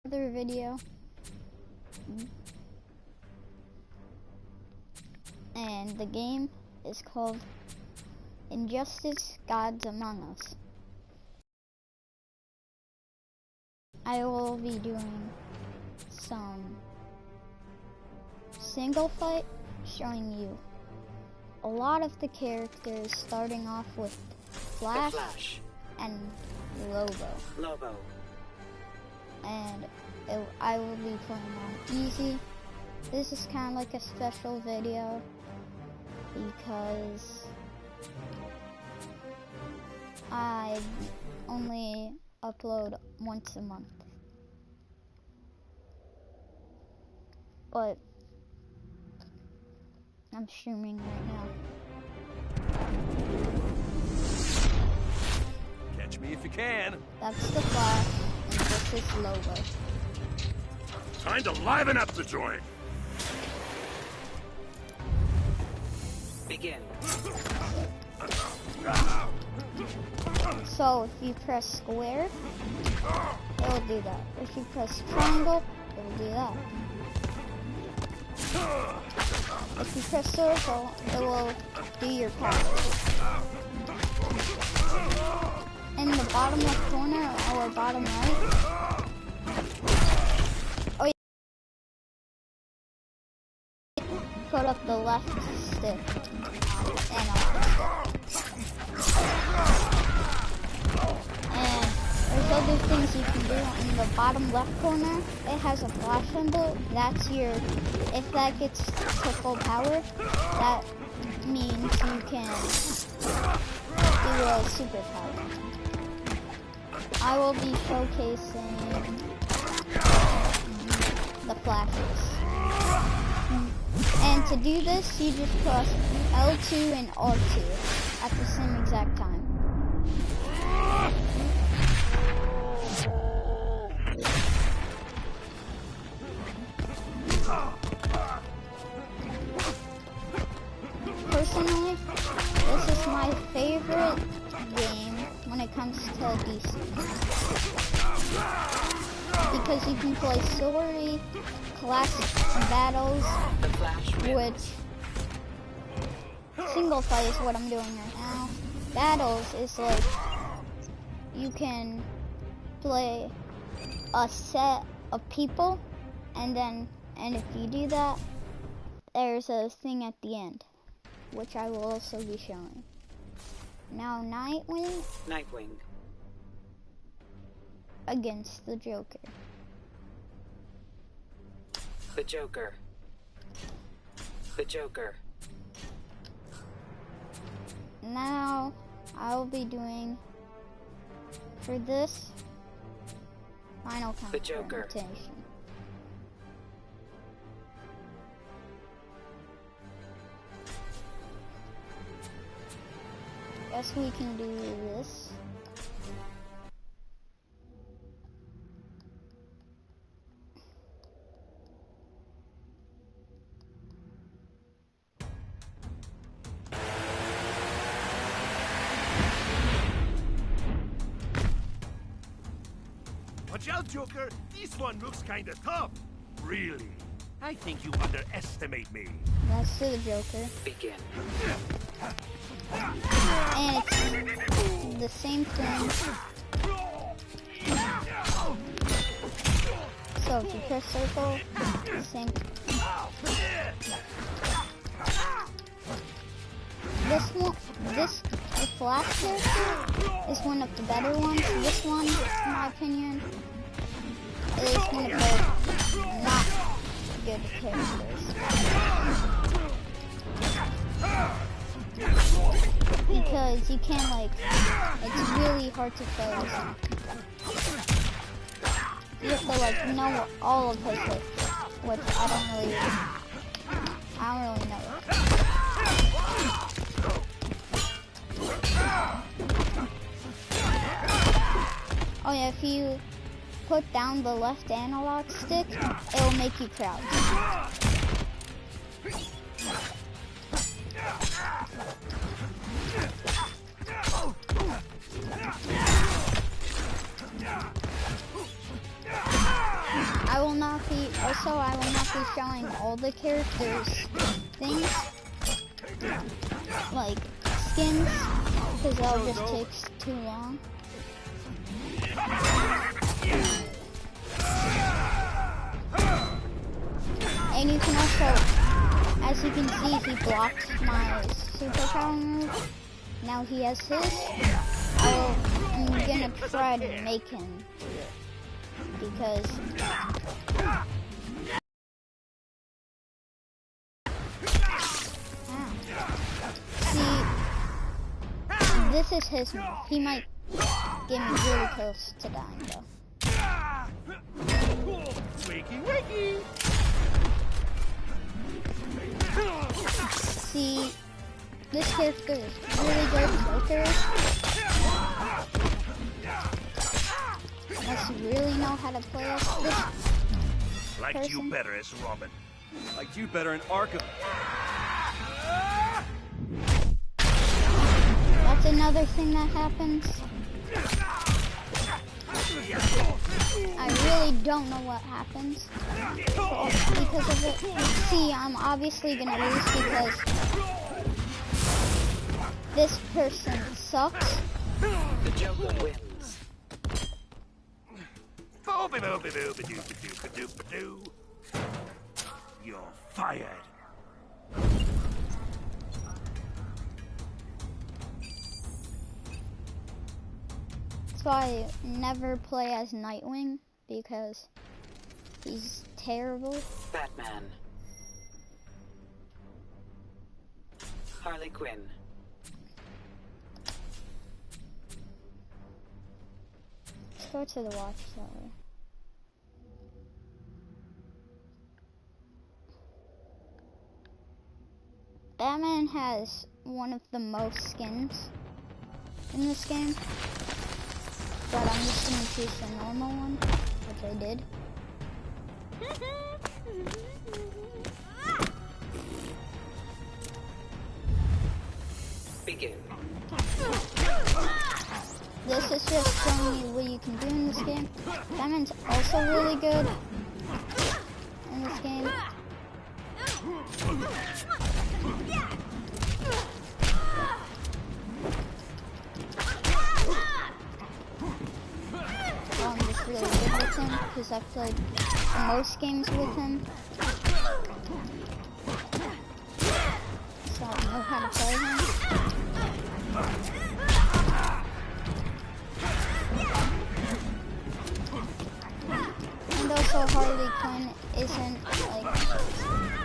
Other video. And the game is called Injustice: Gods Among Us. I will be doing some single fight, showing you a lot of the characters, starting off with Flash. And Lobo. And I will be playing on easy. This is kind of like a special video because I only upload once a month. But I'm streaming right now. Catch me if you can. That's the Flash, and this is Lobo. Time to liven up the joint. Begin. So if you press square, it will do that. If you press triangle, it will do that. If you press circle, it will do your power. In the bottom left corner or bottom right, oh yeah, put up the left stick and up the stick. And there's other things you can do. In the bottom left corner, it has a flash symbol. That's your, if that gets to full power, that means you can do a superpower. I will be showcasing the flashes. And to do this, you just press L2 and R2 at the same exact time. Personally, this is my favorite game when it comes to DC. Because you can play story, classic battles, which single fight is what I'm doing right now. Battles is like, you can play a set of people, and if you do that, there's a thing at the end, which I will also be showing. Now Nightwing against the Joker. The Joker. Now I'll be doing, for this, final confrontation. Guess we can do this. Watch out, Joker. This one looks kinda tough. Really? I think you underestimate me. That's to the Joker. Begin. And it's the same thing. So if you press circle, same. The Flash character is one of the better ones. This one, in my opinion, is one of the not good characters. Because you can't, like, it's really hard to phase. You have to, like, know all of his hits, which I don't really know it. Oh yeah, if you put down the left analog stick, it will make you crouch. I will not be showing all the characters things like skins because that'll just take too long. And you can also, as you can see, he blocked my superpower move. Now he has his. I'm gonna try to make him do it because see, this is his move. He might get me really close to dying though. Wakey, wakey. See, this character is really good, Joker. Unless you really know how to play as this Liked person. you better as Robin. Liked you better in Arkham. That's another thing that happens. I really don't know what happens because of it. See, I'm obviously gonna lose because this person sucks. The Joker wins. Boop-a-doop-a-doop-a-doop-a-doop-a-doo. You're fired. So I never play as Nightwing because he's terrible. Batman. Harley Quinn. Let's go to the Watchtower. Batman has one of the most skins in this game, but I'm just gonna choose the normal one, which I did. Begin. This is just showing you what you can do in this game. Batman's also really good in this game. I'm just really good with him because I've played the most games with him. So I know how to play him. And also Harley Quinn isn't like,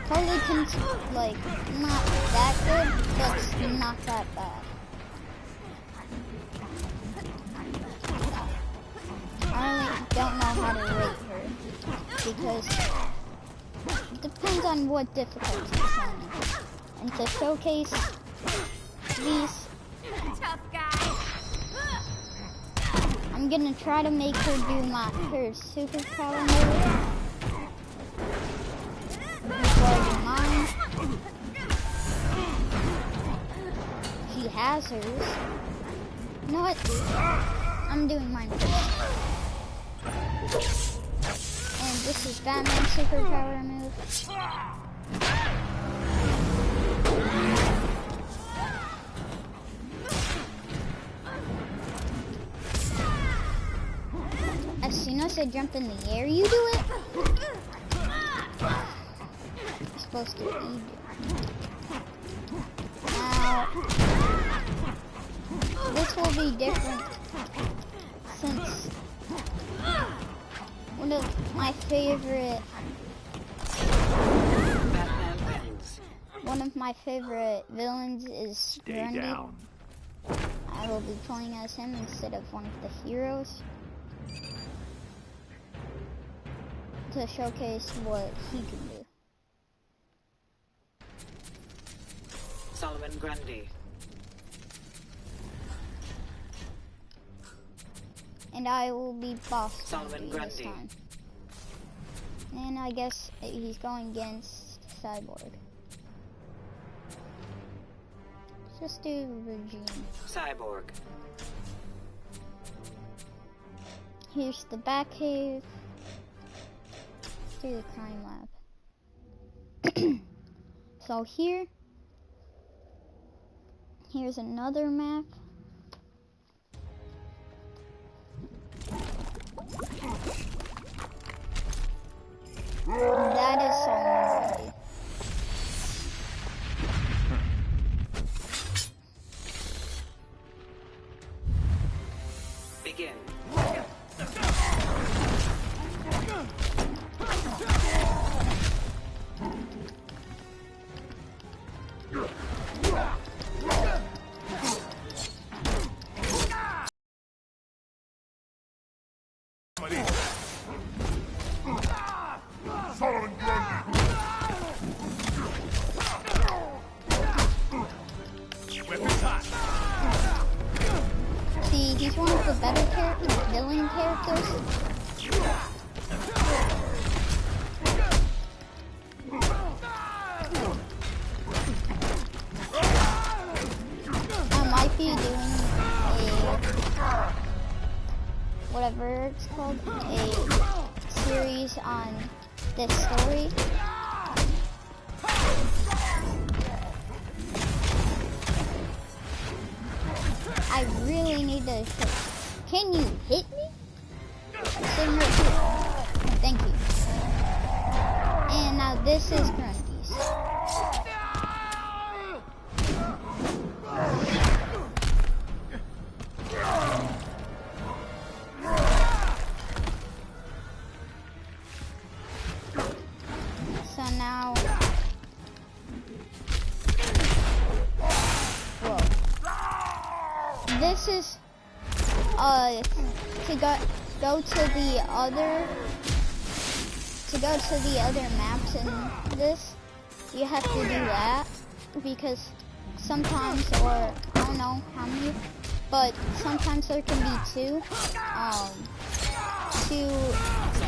Harley Quinn's like not that good, but it's not that bad. I really don't know how to rate her because it depends on what difficulty you're playing. And to showcase these, Tough guy. I'm gonna try to make her do her superpower move before I do mine. She has hers. You know what? I'm doing mine first. And this is Batman's superpower move. As soon as I jump in the air, you do it. You're supposed to eat it. Now, this will be different since one of my favorite Batman wins. One of my favorite villains is Stay Grundy. down. I will be playing as him instead of one of the heroes to showcase what he can do. Solomon Grundy. And I will be boss Solomon Grundy this Grundy. time. And I guess he's going against Cyborg. Just do Regime. Cyborg. Here's the Batcave. do the crime lab. So here's another map. That is so easy. Begin. See, he's one of the better villain characters. I might be doing whatever it's called, a series on this story. I really need to hit. Can you hit me? Sitting right here. Thank you. And now this is Grundy's. So now, whoa. This is to go to the other maps in this. You have to do that because sometimes, or I don't know how many, but sometimes there can be two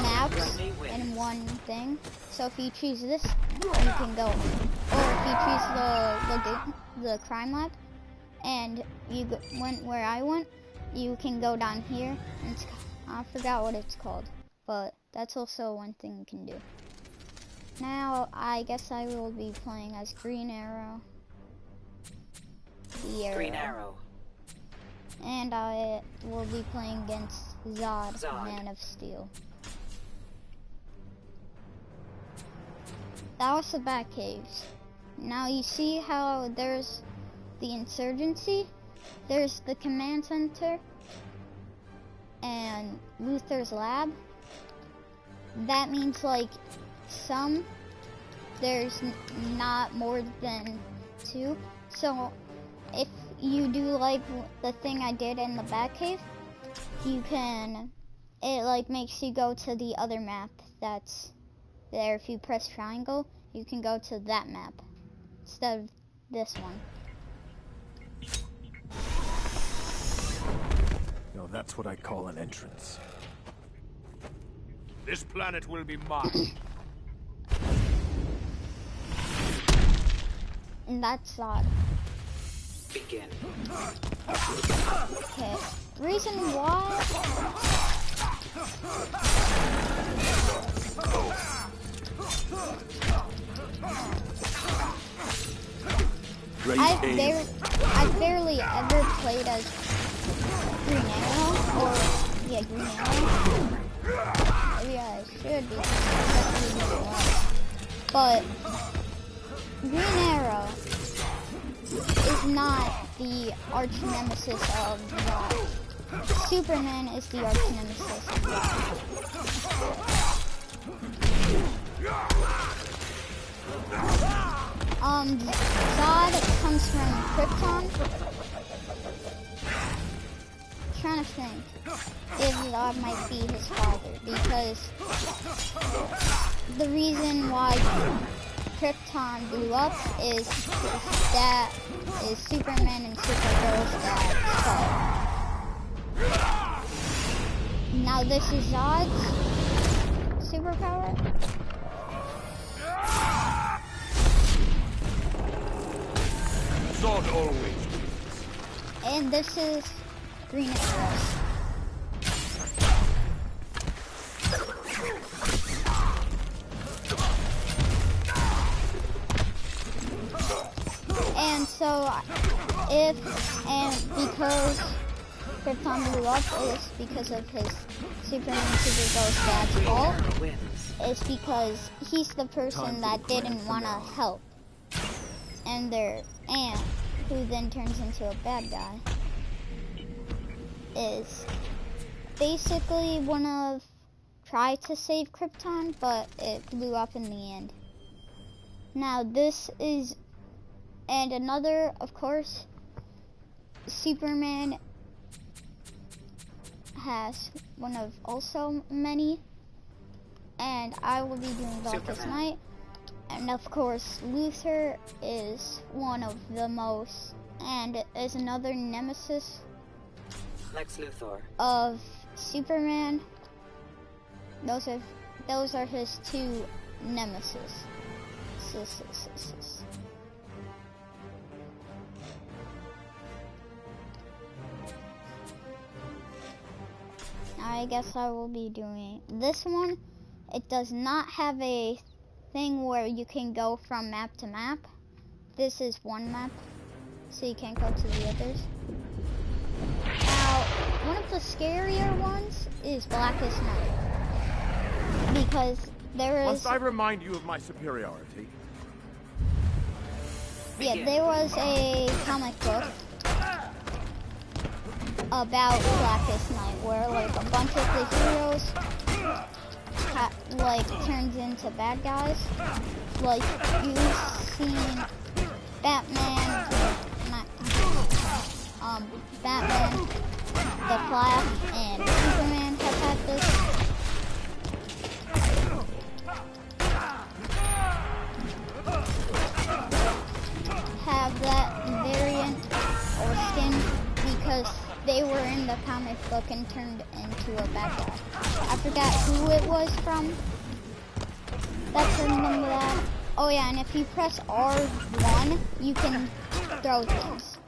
maps in one thing. So if you choose this, you can go. Or if you choose the crime lab, and you went where I went, you can go down here. And I forgot what it's called, but that's also one thing you can do. Now, I guess I will be playing as Green Arrow. Green Arrow. And I will be playing against Zod, Man of Steel. That was the Batcaves. Now you see how there's the Insurgency, there's the Command Center, and Luthor's Lab. That means like there's not more than two. So if you do like the thing I did in the Batcave, it like makes you go to the other map that's there. If you press triangle, you can go to that map instead of this one. No, that's what I call an entrance. This planet will be mine. And that's Zod. Begin. Okay. Reason why? I've barely ever played as Green Arrow, or Green Arrow. Maybe I should be, but Green Arrow is not the arch nemesis of Zod. Superman is the arch nemesis of Zod. Zod comes from Krypton. I'm trying to think if Zod might be his father, because the reason why Krypton blew up is his dad is Superman and Supergirl's dad. So now this is Zod's superpower. Zod always. And this is Green Arrow. So because Krypton blew up, it's because of his Superman Supergirl's dad's fault. Arrow wins. It's because he's the person that didn't want to help, and their aunt, who then turns into a bad guy, is basically tried to save Krypton, but it blew up in the end. Now this is, and another, of course, Superman has one of also many, and I will be doing Darkest Night. And of course, Luthor is one of the most, and is another nemesis Lex Luthor. of Superman. Those are his two nemesis. I guess I will be doing this one. It does not have a thing where you can go from map to map. This is one map, so you can't go to the others. Now, one of the scarier ones is Blackest Night, because there is... Must I remind you of my superiority? Yeah, there was a comic book about Blackest Night where like a bunch of the heroes turns into bad guys. Like you've seen Batman, Batman, The Flash, and Superman have had this. Have that variant or skin because they were in the comic book and turned into a bad guy. I forgot who it was from. That's remember that. Oh yeah, and if you press R1, you can throw things.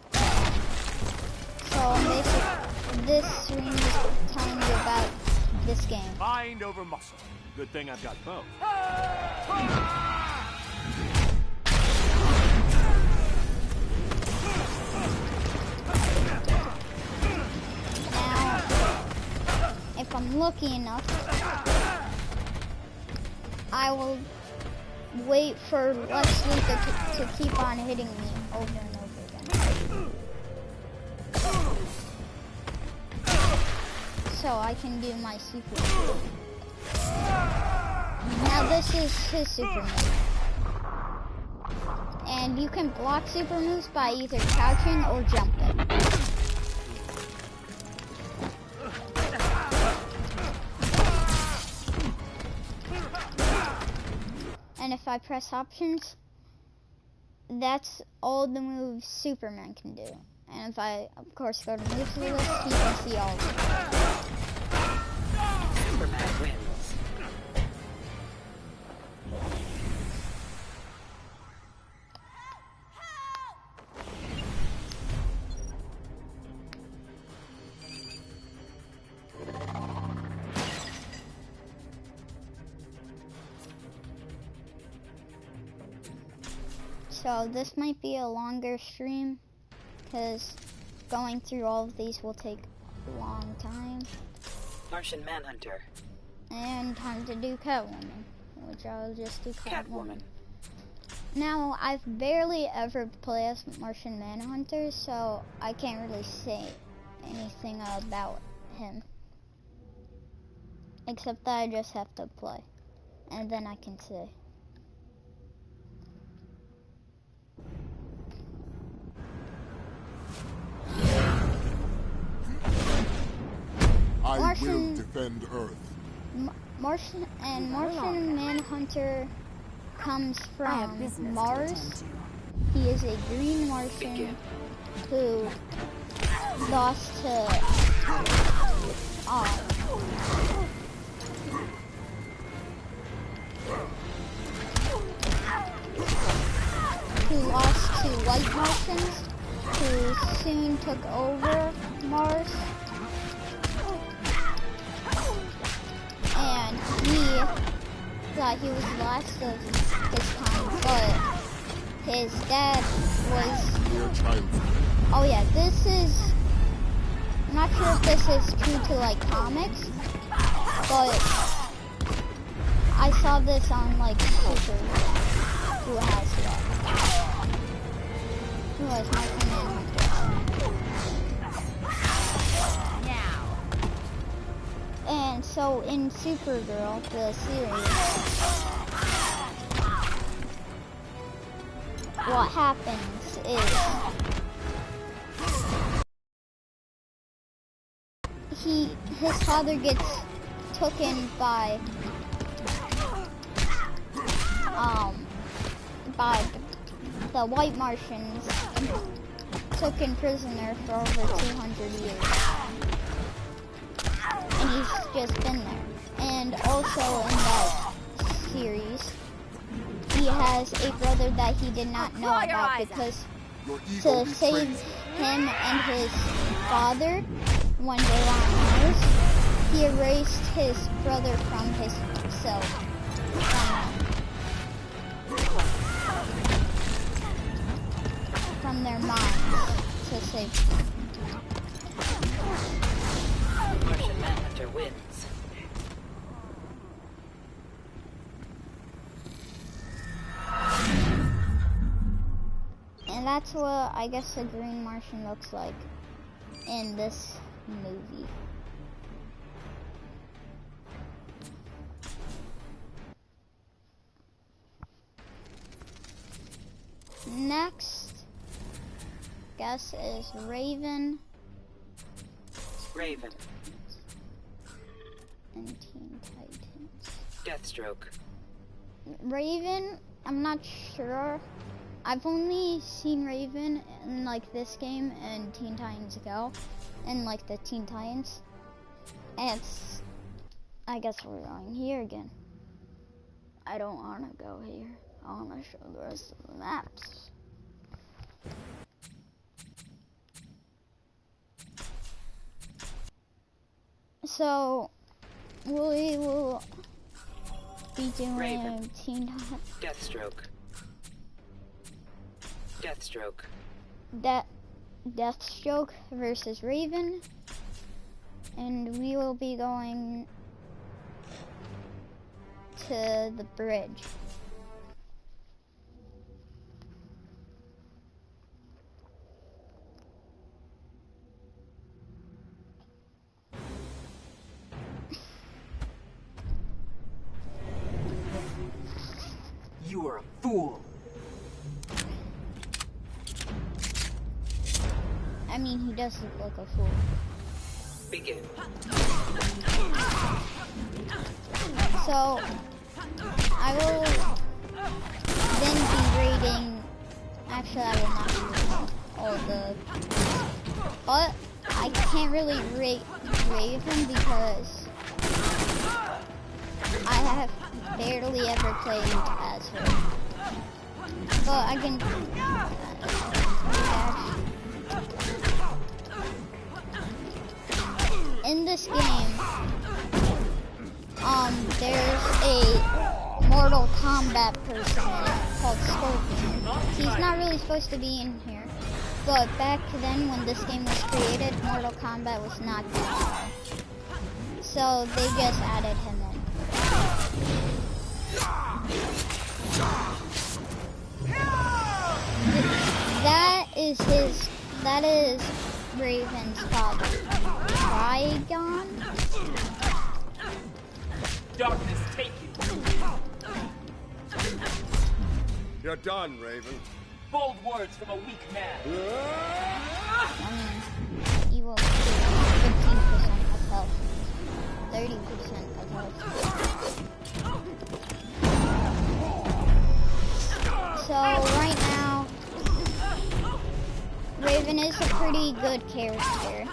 So basically, this stream is telling you about this game. Mind over muscle. Good thing I've got both. If I'm lucky enough, I will wait for Lex Luthor to keep on hitting me over and over again. So I can do my super move. Now this is his super move. And you can block super moves by either crouching or jumping. And if I press options, that's all the moves Superman can do. And if I, of course, go to moves list, you can see all of them. Superman wins. So this might be a longer stream because going through all of these will take a long time. Martian Manhunter. And time to do Catwoman, which I'll just do Catwoman. Now, I've barely ever played as Martian Manhunter, so I can't really say anything about him. Except that I just have to play, and then I can say. I will defend Earth. Martian Manhunter comes from Mars. He is a green Martian who lost to white Martians, who soon took over Mars. And he thought he was the last of his kind, but his dad was... Near child's Oh yeah, this is... I'm not sure if this is true to like comics, but I saw this on like Super. Who has that? Who has Martian Manhunter? Now. And so in Supergirl, the series, what happens is his father gets taken by the White Martians, taken prisoner for over 200 years, and he's just been there. And also in that series, he has a brother that he did not know about because Your ego to betrays save you. him and his father when they were on Mars, he erased his brother from himself. From their minds to save them. Martian Manhunter wins. And that's what I guess the Green Martian looks like in this movie. Next, guess is Raven Raven. and Teen Titans. Deathstroke. Raven, I'm not sure. I've only seen Raven in like this game and Teen Titans Go, and like the Teen Titans. And it's, I guess we're going here again. I don't want to go here. I want to show the rest of the maps. So, we will be doing Raven. Teen Titans. Deathstroke. Deathstroke. Deathstroke versus Raven, and we will be going to the bridge. You are a fool. I mean, he does look like a fool. Begin. So, I will then be rating. Actually, I will not be rating all the. But I can't really rate Raven because I have barely ever played as her. But I can. In this game, there's a Mortal Kombat person called Scorpion. He's not really supposed to be in here, but back then when this game was created, Mortal Kombat was not good. So they just added him in. That is Raven's father, Trigon. Darkness take you. You're done, Raven. Bold words from a weak man. I mean, he will do 15% of health, 30% of health. So right now, Raven is a pretty good character.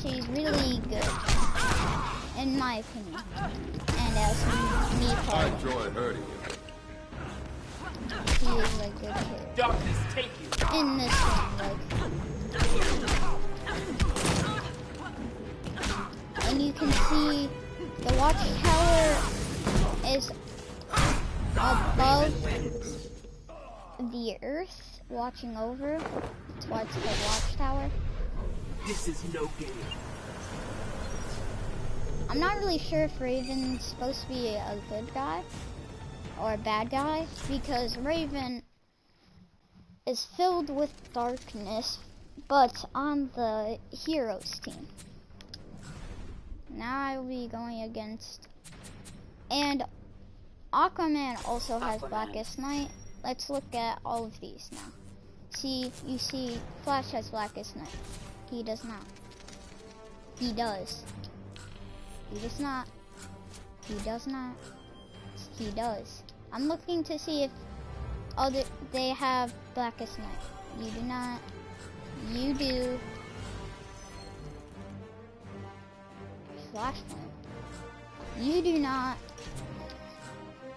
She's really good, in my opinion. And as me I playing, enjoy hurting you. she is a good character. Darkness take you. In this game, like. And you can see the watchtower is above wins. the earth, watching over. That's why it's called Watchtower. This is no game. I'm not really sure if Raven's supposed to be a good guy or a bad guy, because Raven is filled with darkness, but on the heroes team. Now I will be going against, and Aquaman also has Aquaman. Blackest Night. Let's look at all of these now. See, you see Flash has Blackest Night. He does not. He does. He does not. He does not. He does. I'm looking to see if they have Blackest Night. You do not. You do. Flashpoint. You do not.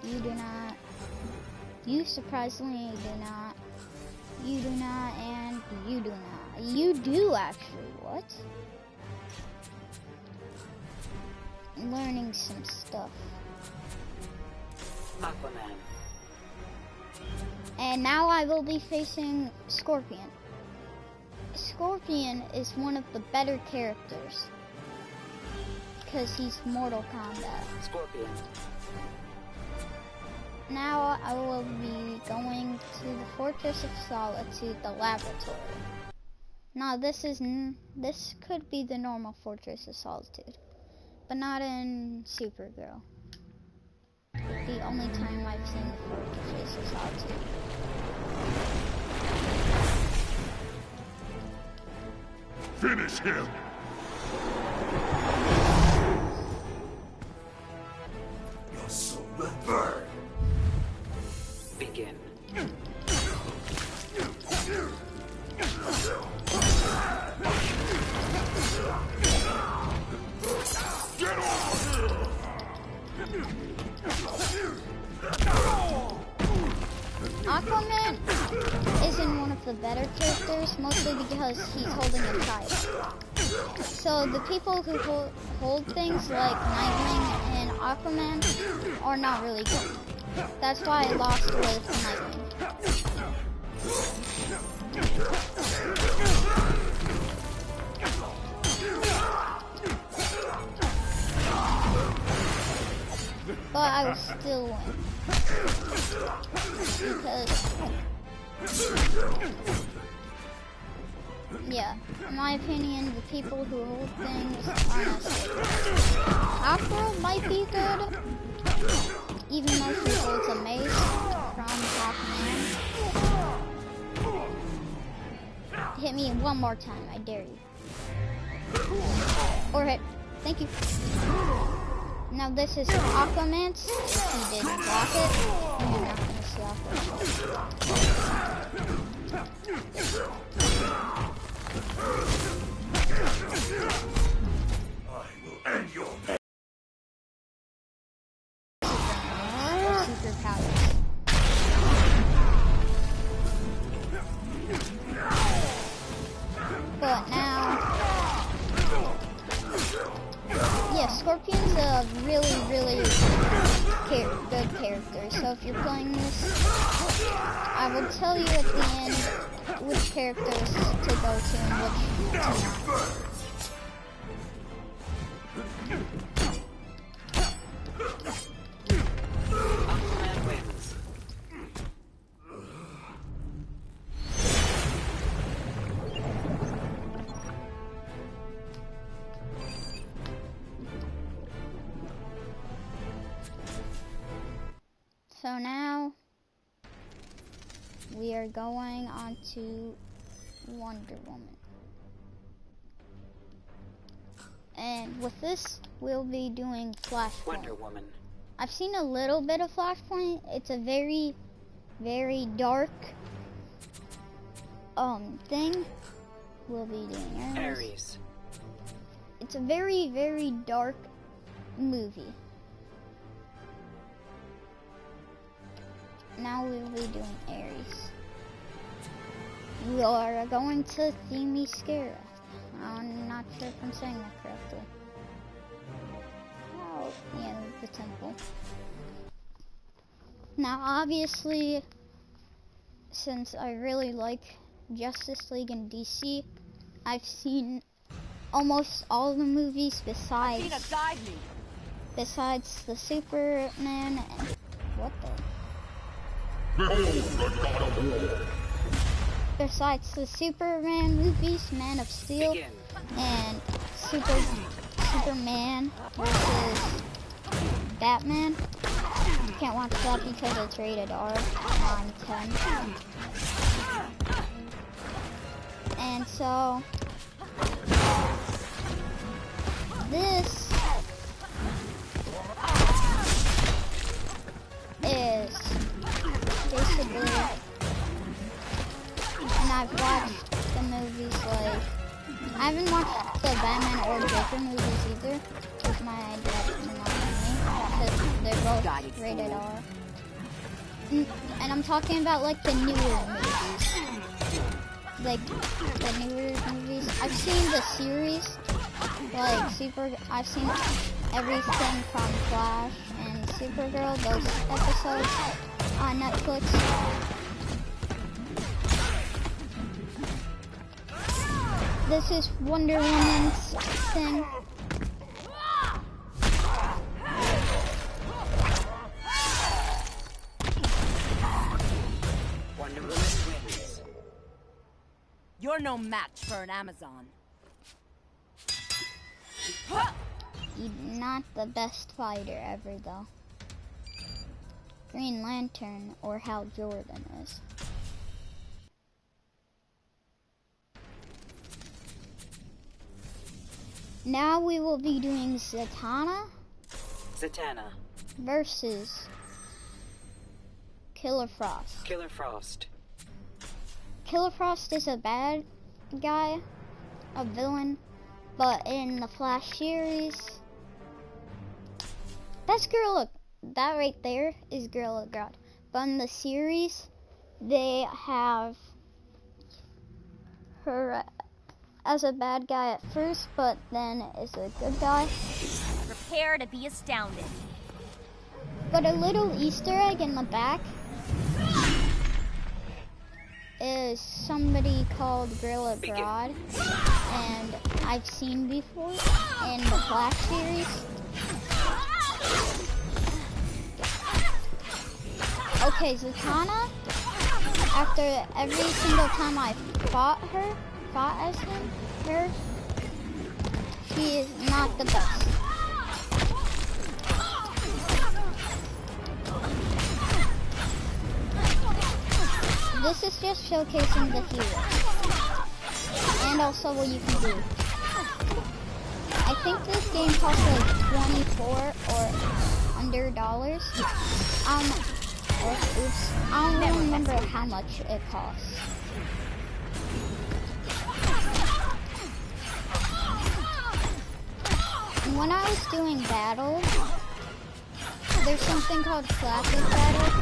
You do not. You surprisingly do not. You do not, and you do not. You do actually. What? Learning some stuff. Aquaman. And now I will be facing Scorpion. Scorpion is one of the better characters because he's Mortal Kombat. Scorpion. Now I will be going to the Fortress of Solitude, the laboratory. Now this could be the normal Fortress of Solitude, but not in Supergirl. The only time I've seen the Fortress of Solitude. Finish him! Your soul will burn. Begin. Get over here! Aquaman isn't one of the better characters, mostly because he's holding a child. So the people who hold things like Nightwing and Aquaman are not really good. That's why I lost with Nightwing. But I will still win. Because, yeah, in my opinion, the people who hold things are not safe. Aqua might be good, even though she holds a mace from Aquaman. Hit me one more time, I dare you. Or hit. Thank you. Now this is Aquaman's. If he didn't block it, you're not going to see Aquaman. I will end your Superpowers. But now, yeah, Scorpion's a really, really good character. So if you're playing this, I will tell you at the end which characters to go to and which to not. Aquaman wins. So now we are going on to Wonder Woman. And with this, we'll be doing Flashpoint. Wonder Woman. I've seen a little bit of Flashpoint. It's a very, very dark thing. We'll be doing Ares. Ares. It's a very, very dark movie. Now we'll be doing Ares. We are going to Themyscira. I'm not sure if I'm saying that correctly. Oh, yeah, the temple. Now, obviously, since I really like Justice League and DC, I've seen almost all the movies besides the Superman and what the? Behold the God of War. Besides the Superman movies, Man of Steel, Begin. and Superman versus Batman. Can't watch that because it's rated R, and I'm 10. And so, this is basically, and I've watched the movies like, I haven't watched the Batman or Joker movies either, because my dad didn't want me, because they're both rated R. And I'm talking about like the newer movies. Like the newer movies. I've seen the series, like I've seen everything from Flash and Supergirl, those episodes on Netflix. This is Wonder Woman's thing. Wonder Woman wins. You're no match for an Amazon. He's not the best fighter ever, though. Green Lantern or Hal Jordan is. Now we will be doing Zatanna Zatanna. versus Killer Frost. Killer Frost. Killer Frost is a bad guy, a villain, but in the Flash series, that right there is Gorilla Grodd. But in the series, they have her as a bad guy at first, but then is a good guy. Prepare to be astounded. But a little Easter egg in the back is somebody called Gorilla Grodd, and I've seen before in the Flash series. Okay, Zatanna, after every single time I fought as her, she is not the best. This is just showcasing the hero, and also what you can do. I think this game costs like $24 or under dollars. I don't really remember how much it costs. And when I was doing battles, there's something called Classic Battle,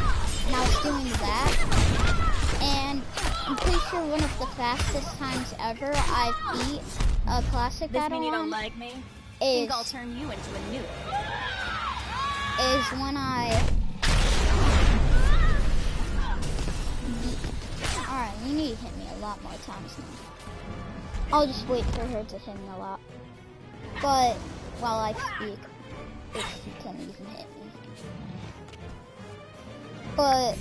and I was doing that. And I'm pretty sure one of the fastest times ever I've beat a classic battle This mean you don't on like me? is Think I'll turn you into a nuke. is when I Alright, you need to hit me a lot more times now. I'll just wait for her to hit me a lot. But while I speak, if she can even hit me. But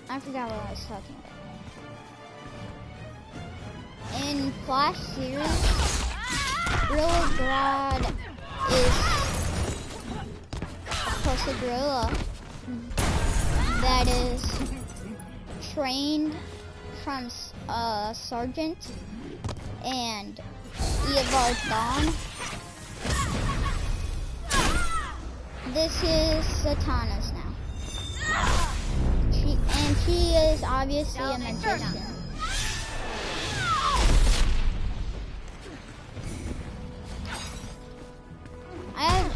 I forgot what I was talking about. In Flash series, Gorilla Grodd is, of course, a gorilla that is trained from a sergeant, and Eobard Thawne. This is Zatanna's now. She is obviously a magician. I have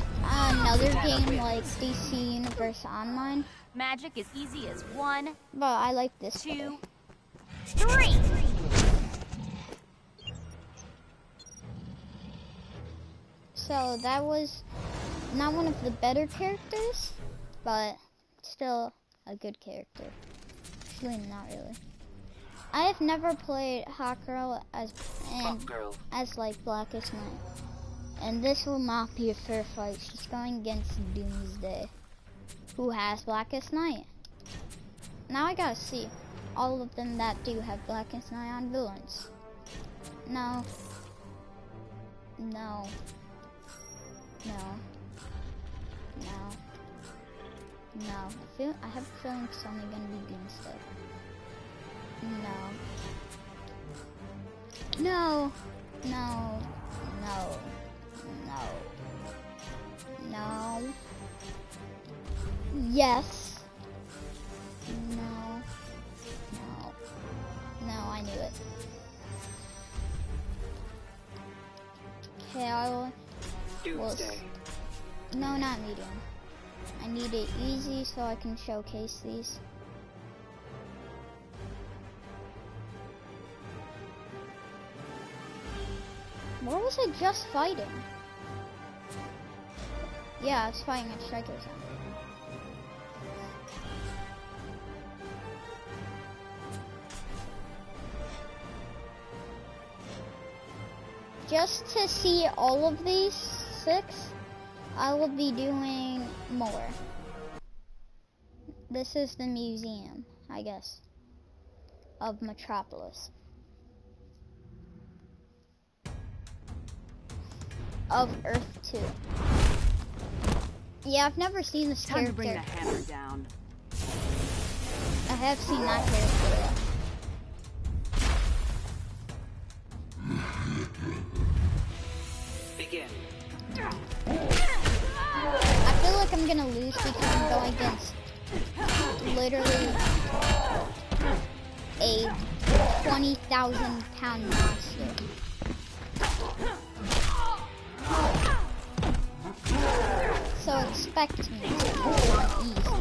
another game like DC Universe Online, Magic is easy as 1, but I like this 2, better. 3. So that was not one of the better characters, but still a good character. Actually, not really. I have never played Hawkgirl as like Blackest Night. And this will not be a fair fight. She's going against Doomsday, who has Blackest Night. Now I gotta see all of them that do have Blackest Night on villains. No. No. No. No. No. I have a feeling it's only gonna be Doomsday. No. No. No. No. No. No. Yes. No. No. No, I knew it. Okay, I will... Doomsday. No, not medium. I need it easy so I can showcase these. What was I just fighting? Yeah, I was fighting at Striker Zone. Just to see all of these 6, I will be doing more. This is the museum, I guess, of Metropolis. Of Earth 2. Yeah, I've never seen this Time character. to bring the hammer down. I have seen that character. Begin. I feel like I'm gonna lose because I'm going against literally a 20,000-pound monster. So expect me to be easy.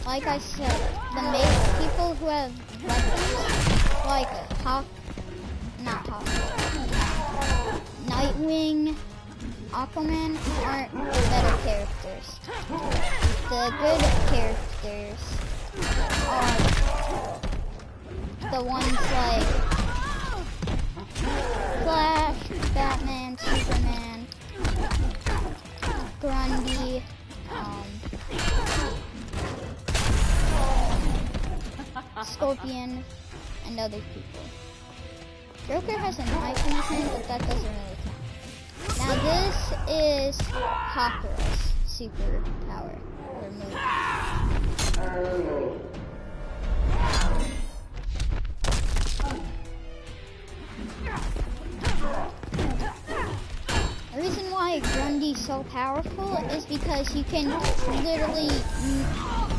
Like I said, the people who have weapons, like Nightwing, Aquaman, aren't the better characters. The good characters are the ones like Flash, Batman, Superman, Grundy, Scorpion, and other people. Joker has a knife in his hand, but that doesn't really count. Now this is Hawkgirl's superpower, or move. The reason why Grundy's so powerful is because you can literally,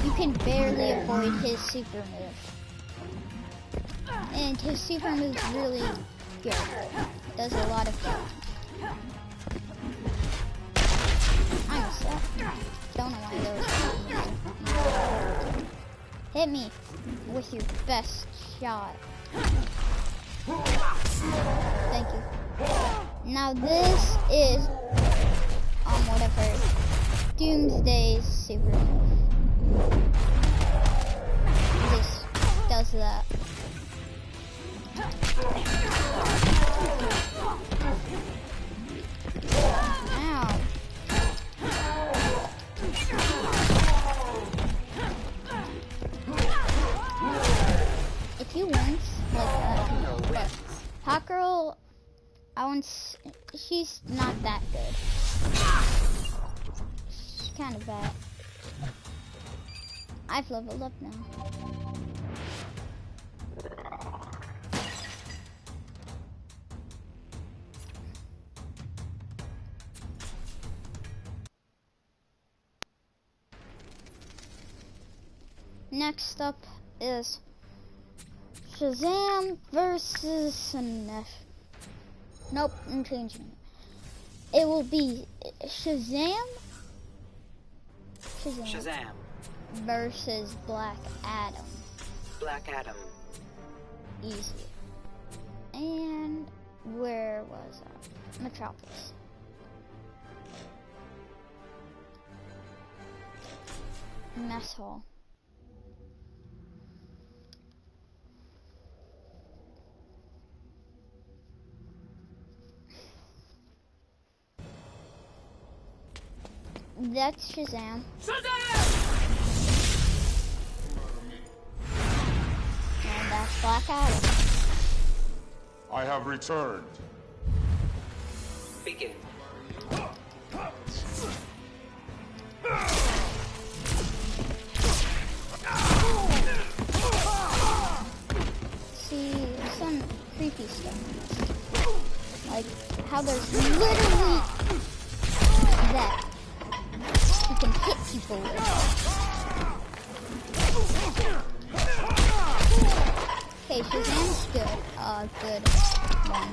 you can barely avoid his super move. And his super move's really good. Does a lot of damage. I'm a suck. Don't know why those. Hit me with your best shot. Thank you. Now this is whatever Doomsday's super move. This does that. Ow. If you wince like that, Hawkgirl, she's not that good. She's kind of bad. I've leveled up now. Next up is Shazam versus Nope, I'm changing it. It will be Shazam versus Black Adam. Black Adam. Easy. And where was I? Metropolis. Mess hall. That's Shazam. And that's Black Adam. I have returned. Begin. See, some creepy stuff in this. Like how there's literally that you can hit people with. Okay, Shazam's good. Good one.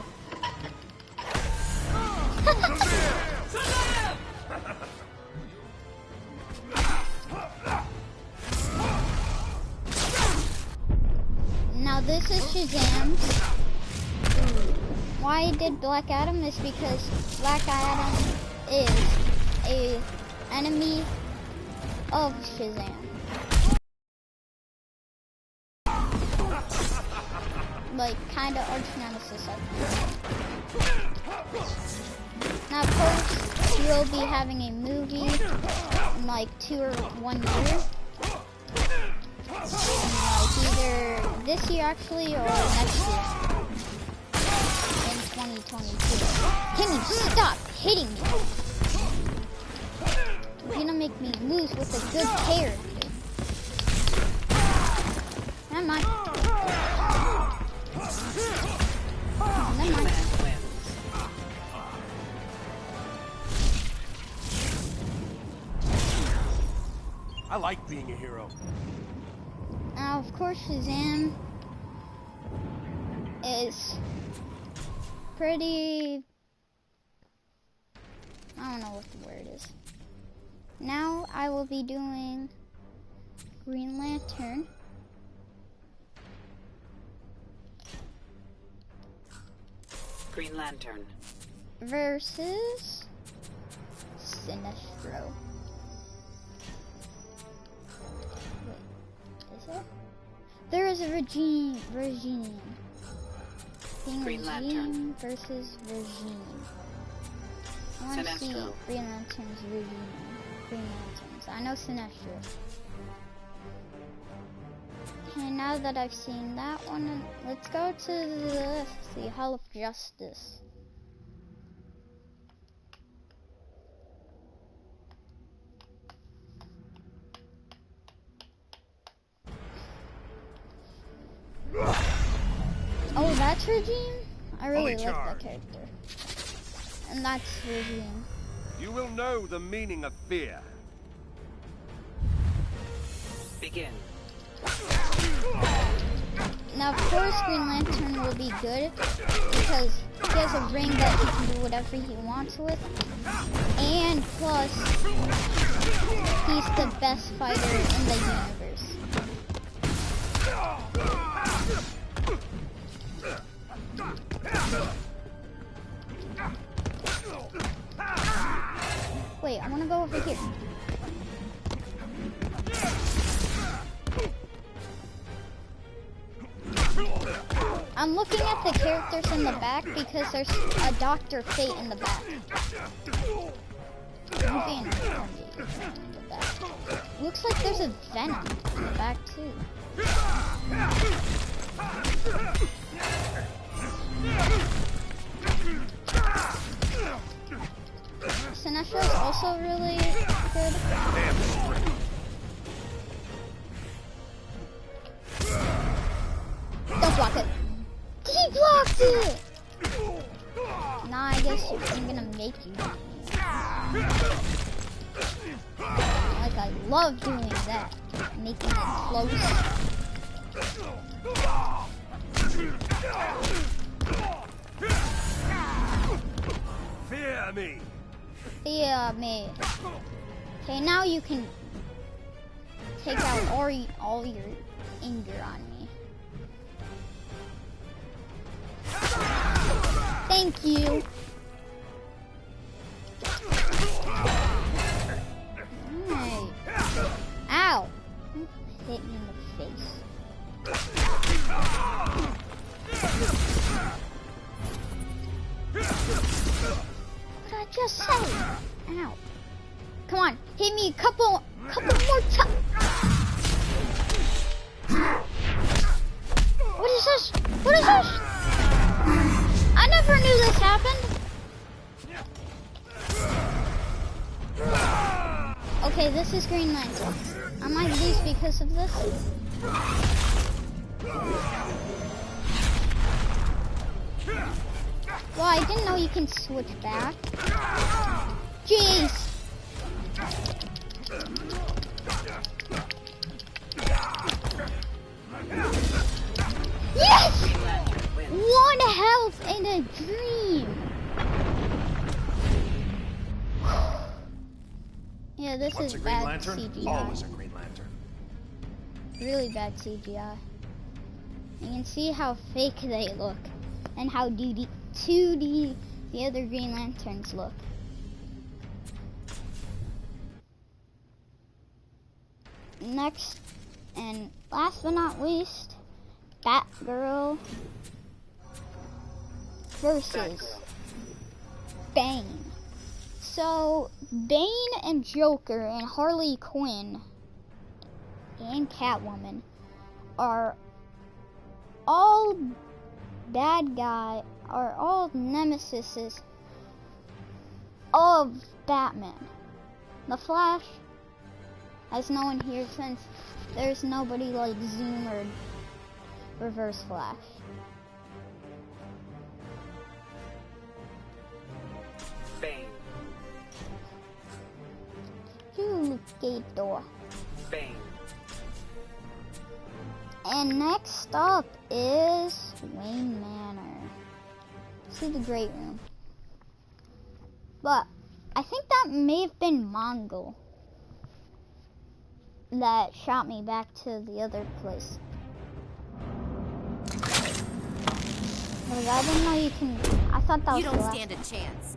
Now this is Shazam's. Why I did Black Adam is because Black Adam is a enemy of Shazam. Like, kind of arch nemesis, I think. Now, of course, we'll be having a movie in like 2 or 1 year. Like either this year actually or next year. In 2022. Can you stop hitting me? You're gonna make me lose with a good character. Never mind. Never mind. I like being a hero. Now, of course, Shazam is pretty... I don't know what the word is. Now, I will be doing Green Lantern. Green Lantern. Versus Sinestro. Wait, is it? There is a regime. Green Lantern versus regime. I want to see Green Lantern's regime. Green Lanterns. I know Sinestro. Okay, now that I've seen that one, let's go to the Hall of Justice. Oh, that's Regime? I really like that character. And that's Regime. You will know the meaning of fear. Begin. Now, of course, Green Lantern will be good because he has a ring that he can do whatever he wants with. And plus, he's the best fighter in the universe. Wait, I want to go over here. I'm looking at the characters in the back because there's a Dr. Fate in the back. In the back. Looks like there's a Venom in the back too. Sinestro is also really good. Don't block it. He blocked it! Nah, I guess I'm gonna make you. Like, I love doing that. Making it close. Fear me. Fear me. Okay, now you can take out all your anger on me. Thank you. just say? Ow. Come on, hit me a couple more times. What is this? What is this? I never knew this happened. Okay, this is Green Lantern. I might lose because of this. Well, I didn't know you can switch back. Jeez. Yes! 1 health in a dream. Yeah, this What's is a Green bad Lantern? CGI. Always a Green Lantern. Really bad CGI. You can see how fake they look and how 2D the other Green Lanterns look. Next and last but not least, Batgirl versus Bane. So Bane and Joker and Harley Quinn and Catwoman are all nemesis of Batman. The Flash has no one here since there's nobody like Zoom or Reverse Flash. Bane. Gator. Bane. And next up is Wayne Manor. See the Great Room. But I think that may have been Mongol that shot me back to the other place. Because I didn't know you can. I thought that was You the don't last stand a chance.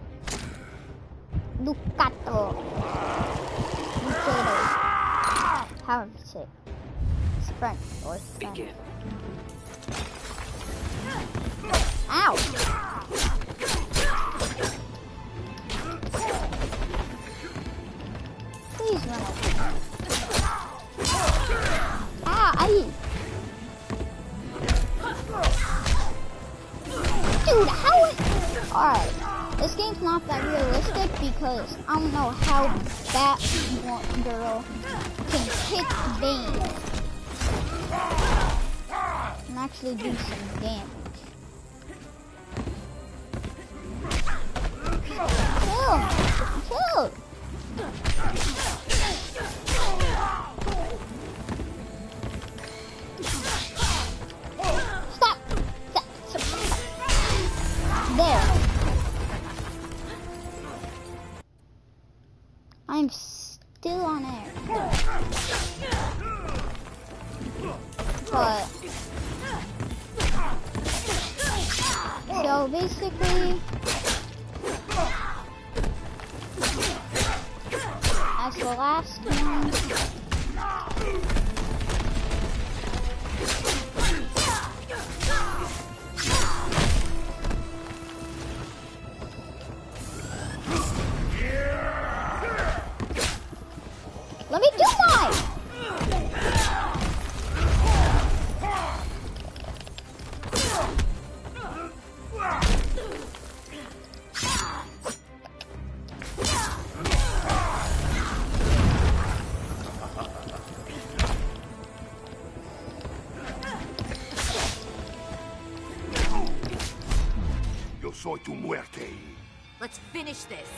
Ducato. Ducato. However you say it. It's French or Spanish. Begin. Ow! Please run over. Ah, Dude, how is... Alright, this game's not that realistic because I don't know how Batgirl can hit Bane and actually do some damage. Kill! Stop! There. I'm still on air. But so basically, as the last one, let me do mine! Yo soy tu muerte. Let's finish this.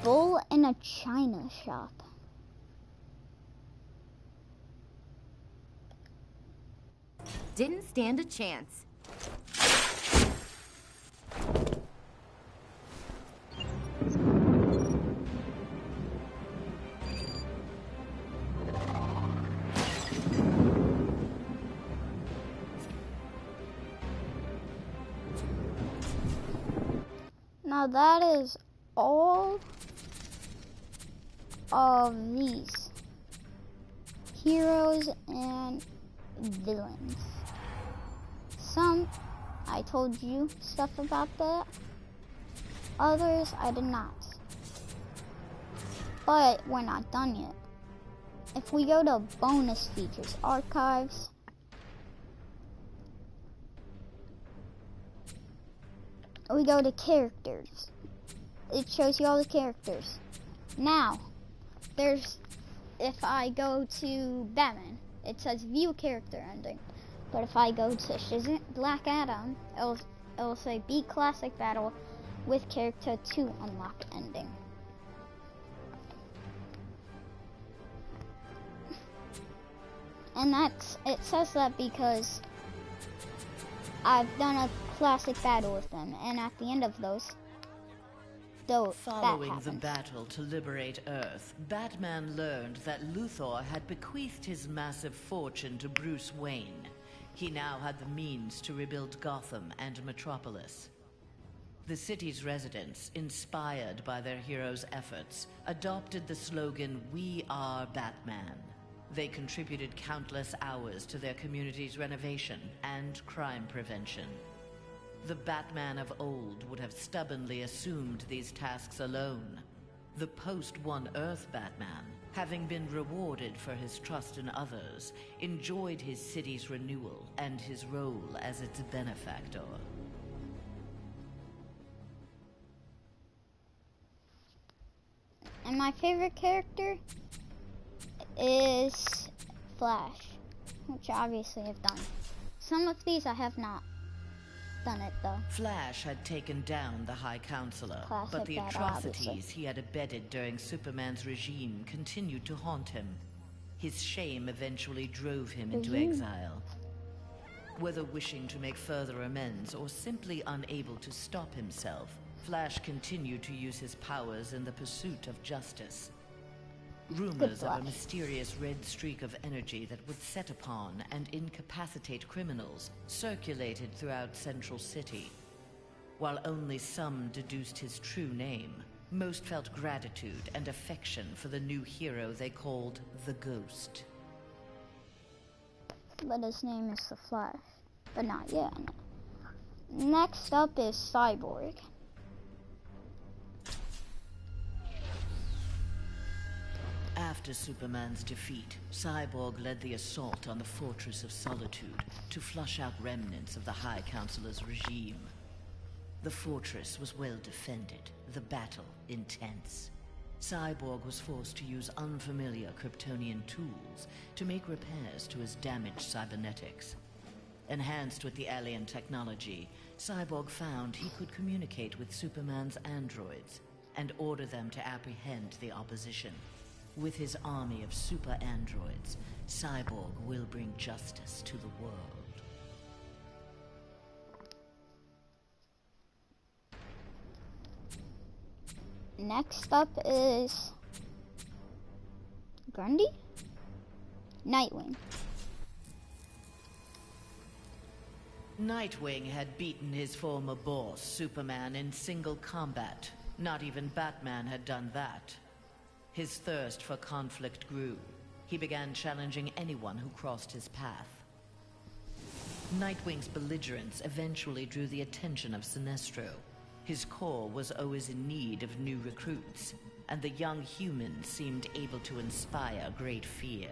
Bull in a china shop. Didn't stand a chance. Now that is all of these heroes and villains. Some, I told you stuff about that. Others, I did not. But we're not done yet. If we go to bonus features, archives, we go to characters. It shows you all the characters. Now, if I go to Batman, it says view character ending. But if I go to Shazam, Black Adam, it'll say beat classic battle with character 2 unlock ending. And it says that because I've done a classic battle with them, and at the end of those, following the battle to liberate Earth, Batman learned that Luthor had bequeathed his massive fortune to Bruce Wayne. He now had the means to rebuild Gotham and Metropolis. The city's residents, inspired by their hero's efforts, adopted the slogan, "We are Batman." They contributed countless hours to their community's renovation and crime prevention. The Batman of old would have stubbornly assumed these tasks alone. The post-One Earth Batman, having been rewarded for his trust in others, enjoyed his city's renewal and his role as its benefactor. And my favorite character is Flash, which obviously I've done. Some of these I have not done it though. Flash had taken down the High Counselor, but the atrocities he had abetted during Superman's regime continued to haunt him. His shame eventually drove him into exile. Whether wishing to make further amends or simply unable to stop himself, Flash continued to use his powers in the pursuit of justice. Rumors of a mysterious red streak of energy that would set upon and incapacitate criminals circulated throughout Central City. While only some deduced his true name, most felt gratitude and affection for the new hero they called the Ghost. But his name is the Flash, but not yet. Next up is Cyborg. After Superman's defeat, Cyborg led the assault on the Fortress of Solitude to flush out remnants of the High Counselor's regime. The fortress was well defended, the battle intense. Cyborg was forced to use unfamiliar Kryptonian tools to make repairs to his damaged cybernetics. Enhanced with the alien technology, Cyborg found he could communicate with Superman's androids and order them to apprehend the opposition. With his army of super androids, Cyborg will bring justice to the world. Next up is Grundy? Nightwing. Nightwing had beaten his former boss, Superman, in single combat. Not even Batman had done that. His thirst for conflict grew. He began challenging anyone who crossed his path. Nightwing's belligerence eventually drew the attention of Sinestro. His corps was always in need of new recruits, and the young humans seemed able to inspire great fear.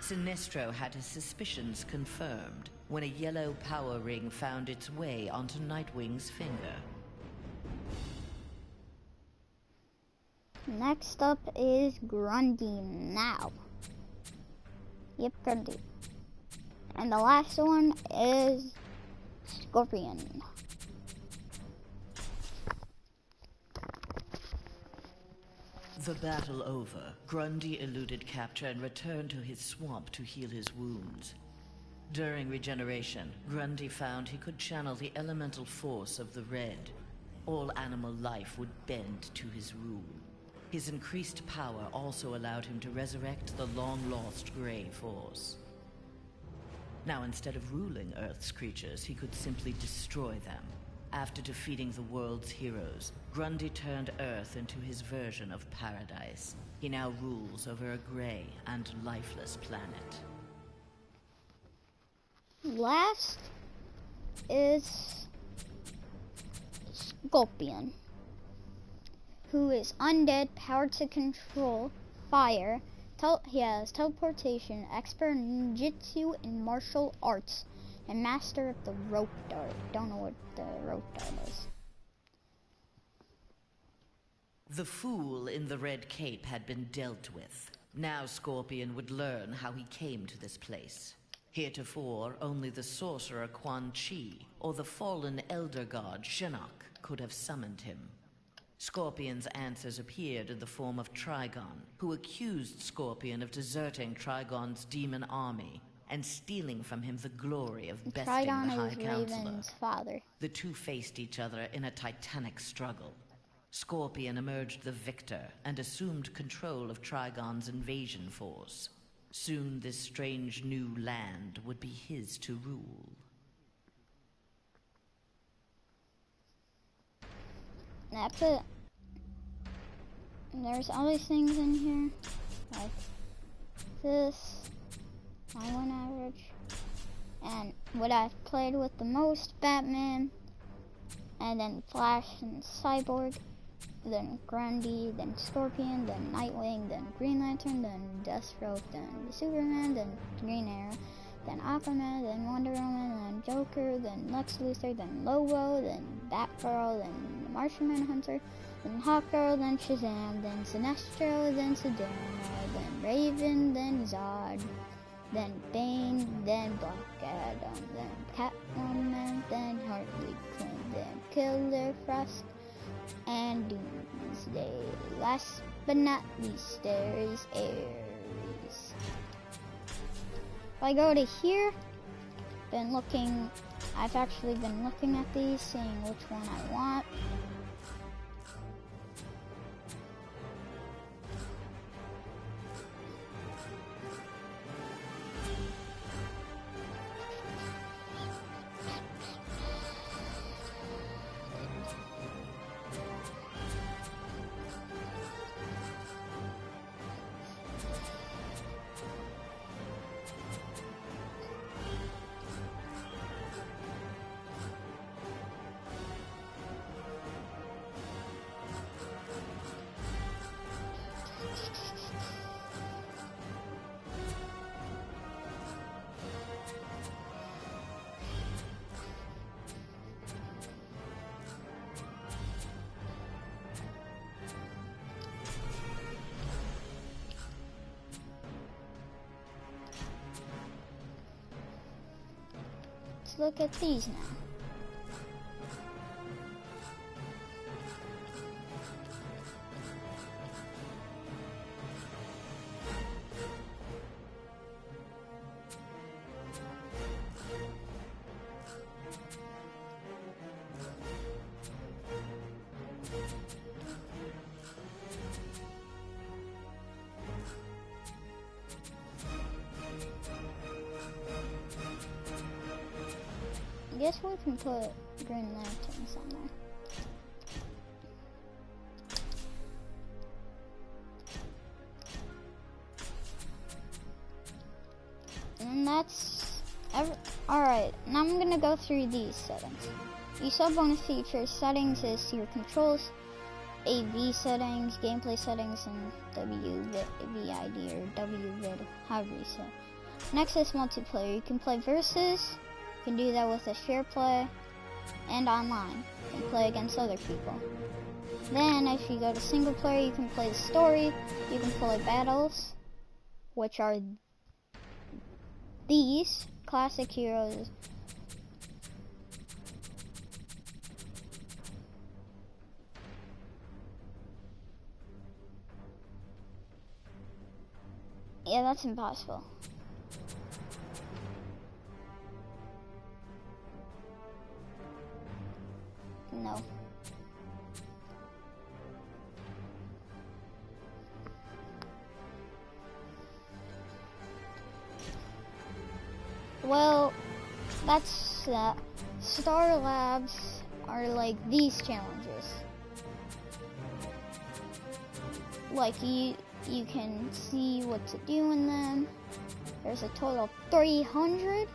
Sinestro had his suspicions confirmed when a yellow power ring found its way onto Nightwing's finger. Next up is Grundy now. Yep, Grundy. And the last one is Scorpion. The battle over, Grundy eluded capture and returned to his swamp to heal his wounds. During regeneration, Grundy found he could channel the elemental force of the Red. All animal life would bend to his rule. His increased power also allowed him to resurrect the long-lost Grey Force. Now, instead of ruling Earth's creatures, he could simply destroy them. After defeating the world's heroes, Grundy turned Earth into his version of paradise. He now rules over a gray and lifeless planet. Last is Scorpion, who is undead, powered to control fire. He has teleportation, expert ninjutsu and martial arts, and master of the rope dart. Don't know what the rope dart is. The fool in the red cape had been dealt with. Now Scorpion would learn how he came to this place. Heretofore, only the sorcerer Quan Chi or the fallen elder god Shinnok could have summoned him. Scorpion's answers appeared in the form of Trigon, who accused Scorpion of deserting Trigon's demon army and stealing from him the glory of besting Trigon the High is Counselor. Raven's father. The two faced each other in a titanic struggle. Scorpion emerged the victor and assumed control of Trigon's invasion force. Soon this strange new land would be his to rule. That's it. There's all these things in here, like this, my win average, and what I've played with the most, Batman, and then Flash and Cyborg, then Grundy, then Scorpion, then Nightwing, then Green Lantern, then Deathstroke, then Superman, then Green Arrow, then Aquaman, then Wonder Woman, then Joker, then Lex Luthor, then Lobo, then Batgirl, then the Martian Manhunter, then Hawkgirl, then Shazam, then Sinestro, then Sedona, then Raven, then Zod, then Bane, then Black Adam, then Catwoman, then Harley Quinn, then Killer Frost, and Doomsday. Last but not least, there is Ares. If I go to here, I've actually been looking at these, seeing which one I want. Let's look at these now. I guess we can put Green Lantern somewhere. And that's alright. Now I'm gonna go through these settings. You saw bonus features. Settings is your controls, AV settings, gameplay settings, and WVID or WVID, however you say. Next is multiplayer. You can play versus. You can do that with a share play and online. You can play against other people. Then if you go to single player, you can play the story. You can play battles, which are these classic heroes. Yeah, that's impossible. No. Well, that's that. Star Labs are like these challenges. Like you can see what to do in them. There's a total of 300.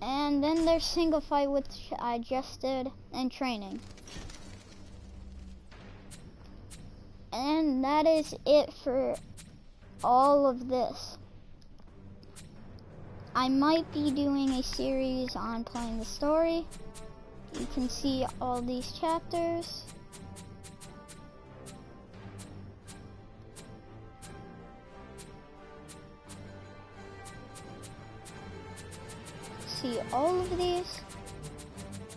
And then there's single fight, which I just did, and training. And that is it for all of this. I might be doing a series on playing the story. You can see all these chapters. See all of these.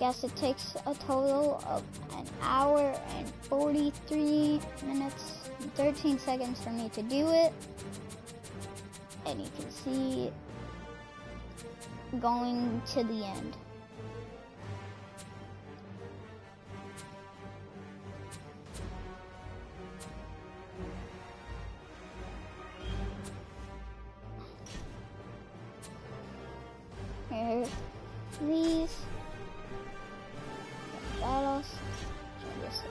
Guess it takes a total of an hour and 43 minutes and 13 seconds for me to do it. And you can see going to the end. Here, these battles. I just said.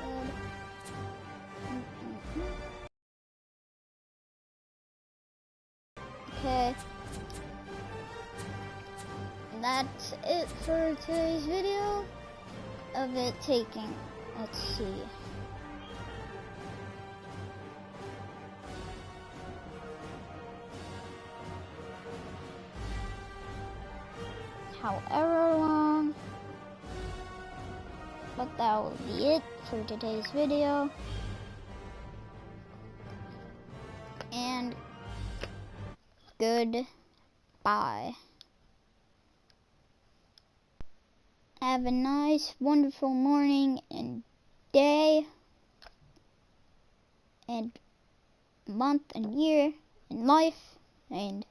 Okay. And that's it for today's video of it taking, let's see. However long, but that will be it for today's video, and goodbye. Have a nice, wonderful morning and day and month and year and life, and